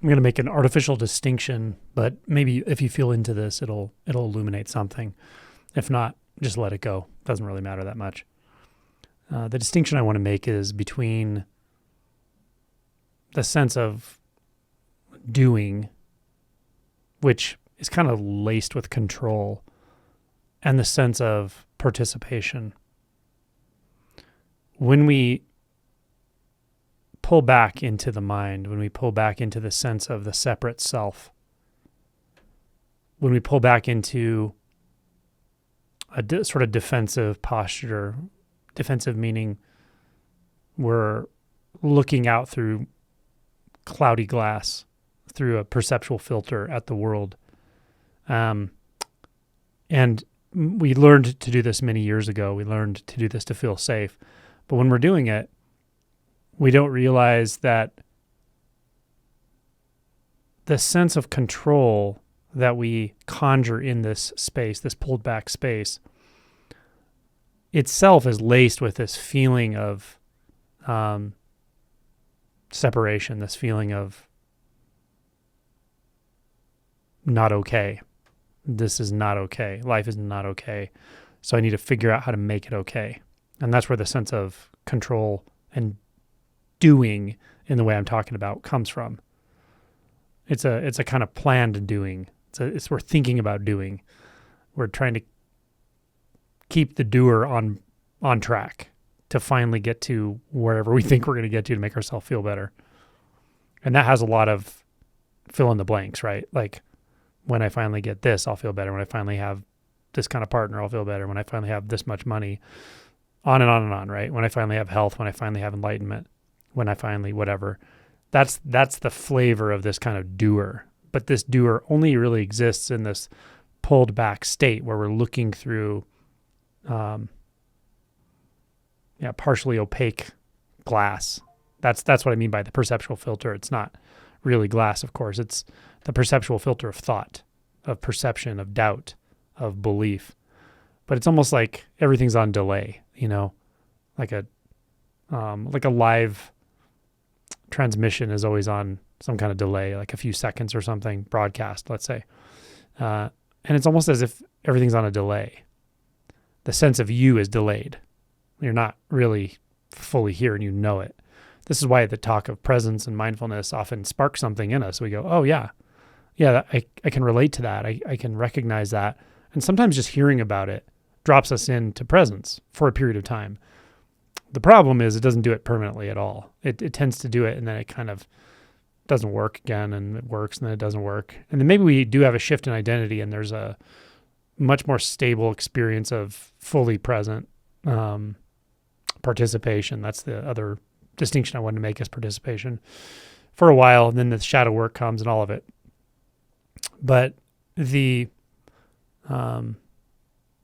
I'm going to make an artificial distinction, but maybe if you feel into this, it'll illuminate something. If not, just let it go. Doesn't really matter that much. The distinction I want to make is between the sense of doing, which is kind of laced with control, and the sense of participation. When we pull back into the mind, when we pull back into the sense of the separate self, when we pull back into a sort of defensive posture, defensive meaning we're looking out through cloudy glass, through a perceptual filter at the world. And we learned to do this many years ago. We learned to do this to feel safe. But when we're doing it, we don't realize that the sense of control that we conjure in this space, this pulled back space, itself is laced with this feeling of separation, this feeling of not okay. This is not okay. Life is not okay. So I need to figure out how to make it okay. And that's where the sense of control and doing in the way I'm talking about comes from. It's a kind of planned doing. We're thinking about doing. We're trying to keep the doer on track to finally get to wherever we think we're going to get to make ourselves feel better. And that has a lot of fill in the blanks, right? Like, when I finally get this, I'll feel better. When I finally have this kind of partner, I'll feel better. When I finally have this much money, on and on and on, right? When I finally have health, when I finally have enlightenment, when I finally whatever. That's the flavor of this kind of doer. But this doer only really exists in this pulled back state where we're looking through partially opaque glass. That's what I mean by the perceptual filter. It's not really glass, of course. It's the perceptual filter of thought, of perception, of doubt, of belief. But it's almost like everything's on delay, like a live transmission is always on some kind of delay, like a few seconds or something, broadcast, let's say. And it's almost as if everything's on a delay. The sense of you is delayed. You're not really fully here and you know it. This is why the talk of presence and mindfulness often sparks something in us. We go, oh yeah, I can relate to that. I can recognize that. And sometimes just hearing about it drops us into presence for a period of time. The problem is it doesn't do it permanently at all. It tends to do it and then it kind of doesn't work again, and it works and then it doesn't work. And then maybe we do have a shift in identity and there's a much more stable experience of fully present participation. That's the other distinction I wanted to make, is participation for a while, and then the shadow work comes and all of it. But the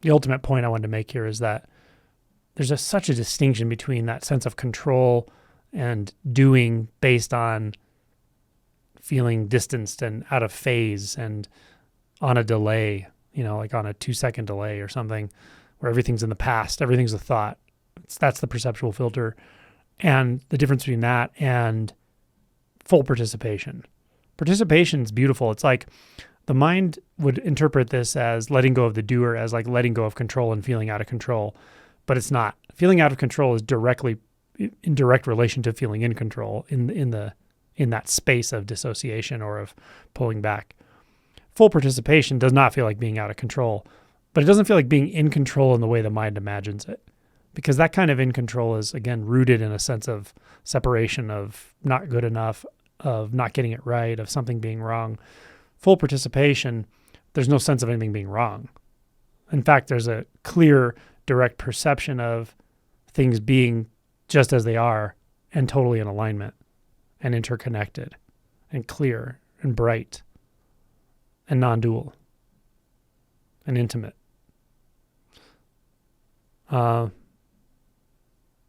ultimate point I wanted to make here is that there's such a distinction between that sense of control and doing based on feeling distanced and out of phase and on a delay, like on a 2-second delay or something, where everything's in the past, everything's a thought. That's the perceptual filter. And the difference between that and full participation. Participation is beautiful. It's like the mind would interpret this as letting go of the doer, as like letting go of control and feeling out of control. But it's not. Feeling out of control is directly in direct relation to feeling in control in that space of dissociation or of pulling back. Full participation does not feel like being out of control, but it doesn't feel like being in control in the way the mind imagines it. Because that kind of in control is, again, rooted in a sense of separation, of not good enough, of not getting it right, of something being wrong. Full participation, there's no sense of anything being wrong. In fact, there's a clear, direct perception of things being just as they are and totally in alignment and interconnected and clear and bright and non-dual and intimate.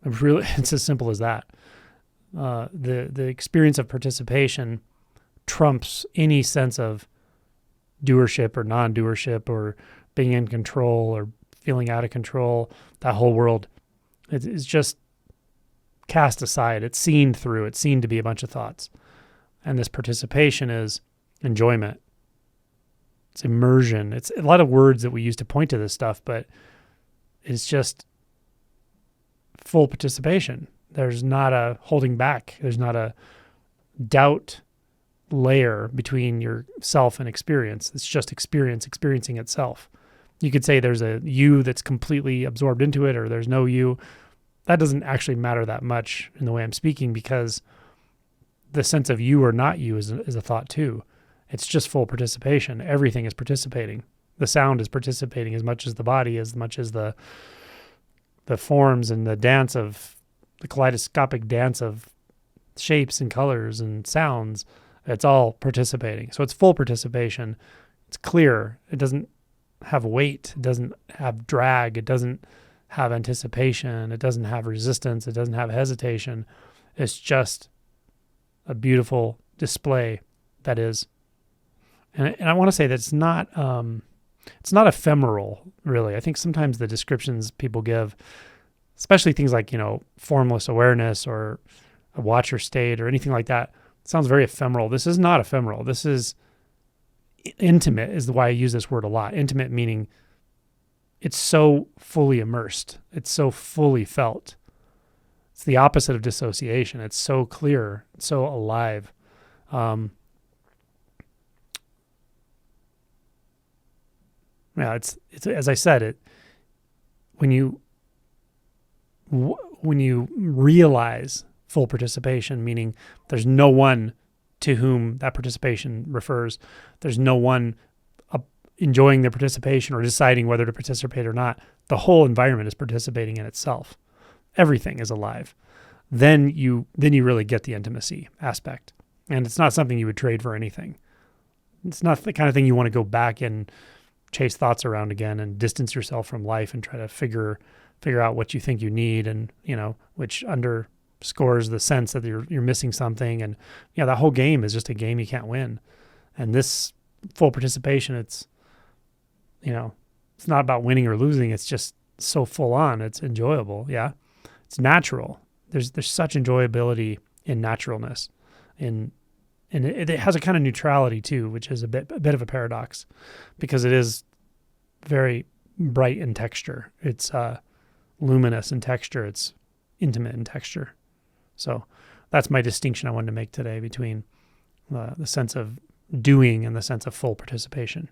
It's as simple as that. The experience of participation trumps any sense of doership or non-doership or being in control or feeling out of control. That whole world is just cast aside. It's seen through. It's seen to be a bunch of thoughts. And this participation is enjoyment. It's immersion. It's a lot of words that we use to point to this stuff, but it's just full participation. There's not a holding back. There's not a doubt layer between yourself and experience. It's just experiencing itself. You could say there's a you that's completely absorbed into it, or there's no you. That doesn't actually matter that much in the way I'm speaking, because the sense of you or not you is a thought too. It's just full participation. Everything is participating. The sound is participating as much as the body, as much as the forms and the dance of the kaleidoscopic dance of shapes and colors and sounds. It's all participating. So it's full participation. It's clear. It doesn't have weight. It doesn't have drag. It doesn't have anticipation. It doesn't have resistance. It doesn't have hesitation. It's just a beautiful display that is. And I want to say that it's not ephemeral, really. I think sometimes the descriptions people give, especially things like, formless awareness or a watcher state or anything like that, sounds very ephemeral. This is not ephemeral. This is intimate, is why I use this word a lot. Intimate meaning it's so fully immersed. It's so fully felt. It's the opposite of dissociation. It's so clear, it's so alive. It's as I said, when you realize full participation, meaning there's no one to whom that participation refers. There's no one enjoying the participation or deciding whether to participate or not. The whole environment is participating in itself. Everything is alive. Then you really get the intimacy aspect. And it's not something you would trade for anything. It's not the kind of thing you want to go back and chase thoughts around again and distance yourself from life and try to figure out what you think you need, and which underscores the sense that you're missing something. And that whole game is just a game you can't win. And this full participation, it's not about winning or losing. It's just so full on. It's enjoyable. Yeah, it's natural. There's such enjoyability in naturalness, and it has a kind of neutrality too, which is a bit of a paradox, because it is very bright in texture. It's luminous in texture. It's intimate in texture. So that's my distinction I wanted to make today between the sense of doing and the sense of full participation.